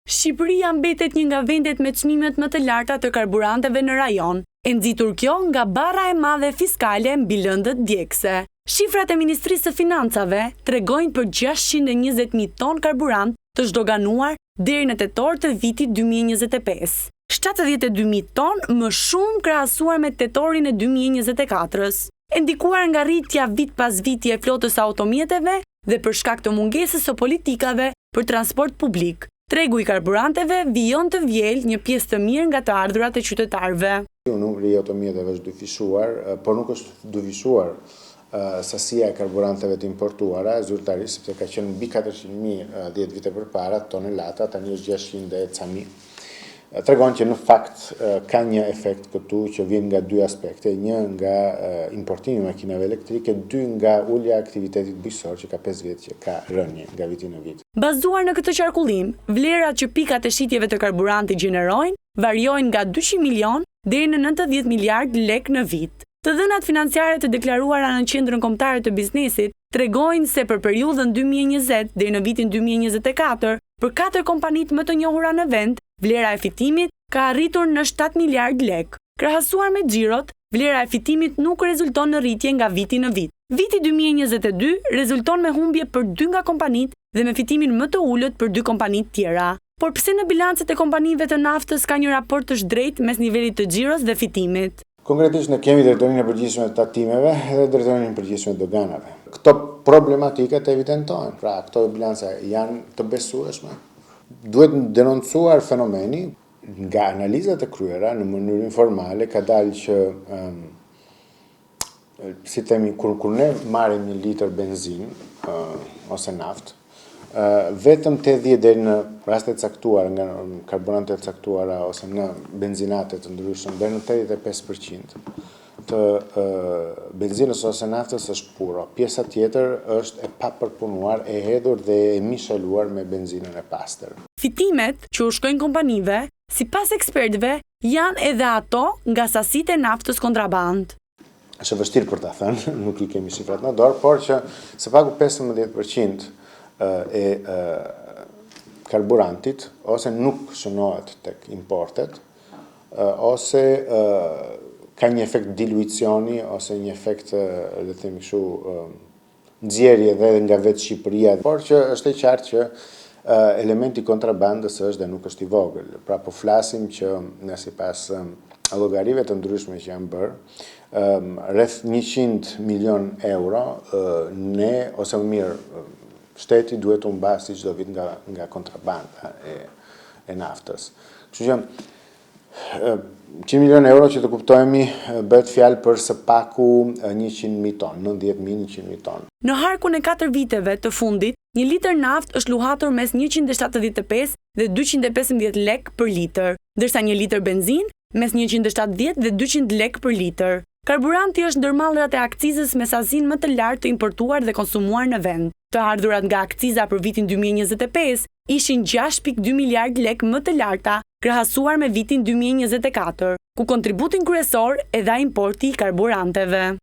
Shqipëria mbetet një nga vendet me çmimet më të larta të karburanteve në rajon, e nxitur kjo nga barra e madhe fiskale mbi lëndët djegëse. Shifrat e Ministrisë së Financave tregojnë për 620.000 ton karburant të zhdoganuar deri në tetor të vitit 2025. 72.000 ton më shumë krahasuar me tetorin e 2024-s, e ndikuar nga rritja vit pas viti e flotës automjeteve dhe për shkak të mungesës së politikave për transport publik. Tregu i karburanteve vijon të vjel një pjesë të mirë nga të ardhurat e qytetarëve. Numri i automjeteve është dyfishuar, por nuk është dyfishuar sasia e karburanteve të importuara zyrtarisht, sepse ka qenë mbi 400.000 10 vite përpara tonelata, tani është 600 e ca mijë. Tregon që në fakt ka një efekt këtu që vjen nga dy aspekte, një nga importimi i makinave elektrike, dy nga ulja e aktivitetit bujqësor që ka 5 vjet që ka rënje nga viti në vit. Bazuar në këtë qarkullim, vlerat që pikat e shitjeve të karburantit gjenerojnë variojnë nga 200 milion deri në 90 miliard lek në vit. Të dhënat financiare të deklaruara në Qendrën Kombëtare të Biznesit tregojnë se për periudhën 2020 deri në vitin 2024, për 4 kompanitë më të njohura në vend, vlera e fitimit ka arritur në 7 miliard lek. Krahasuar me xhirot, vlera e fitimit nuk rezulton në rritje nga viti në vit. Viti 2022 rezulton me humbje për 2 nga kompanitë dhe me fitimin më të ulët për 2 kompanitë tjera. Por pse në bilancet e kompanive të naftës ka një raport të shdrejtë mes nivelit të xhiros dhe fitimit? Konkretisht ne kemi drejtorinë e përgjithshme të tatimeve dhe drejtorinë e përgjithshme të doganave. Këto problematikat evidentojnë, pra këto bilanca janë të besueshme. Duhet denoncuar fenomeni, nga analizat e kryera në mënyrë informale ka dalë që si themi kur ne marrim 1 litër benzin ose naftë, vetëm 80 deri në raste të caktuara nga karburantet të caktuara ose në benzinate të ndryshme deri në 85% të benzinës ose naftës është puro. Pjesa tjetër është e papërpunuar, e hedhur dhe e misheluar me benzinën e pastër. Fitimet që u shkojnë kompanive, sipas ekspertëve, janë edhe ato nga sasitë e naftës kontraband. Është vështirë për ta thënë, nuk i kemi shifrat në dorë, por që së paku 15% e karburantit ose nuk shënohet tek importet, ose ka një efekt diluicioni ose një efekt, le të themi kështu, nxjerrje edhe nga vetë Shqipëria, por që është e qartë që elementi kontrabandës është dhe nuk është i vogël. Pra po flasim që sipas llogarive të ndryshme që janë bërë, rreth 100 milion euro ne ose më mirë shteti duhet të humbasë çdo vit nga kontrabanda e naftës. Kështu që 100 milion euro që të kuptojmë bëhet fjalë për së paku 100.000 ton, 90.000-100.000 ton. Në harkun e 4 viteve të fundit, 1 litër naftë është luhatur mes 175 dhe 215 lek për litër, ndërsa 1 litër benzin mes 170 dhe 200 lek për litër. Karburanti është ndër mallrat e akcizës me sazinë më të lartë të importuar dhe konsumuar në vend. Të ardhurat nga akciza për vitin 2025 ishin 6.2 miliard lek më të larta krahasuar me vitin 2024, ku kontributin kryesor e dha importi i karburanteve.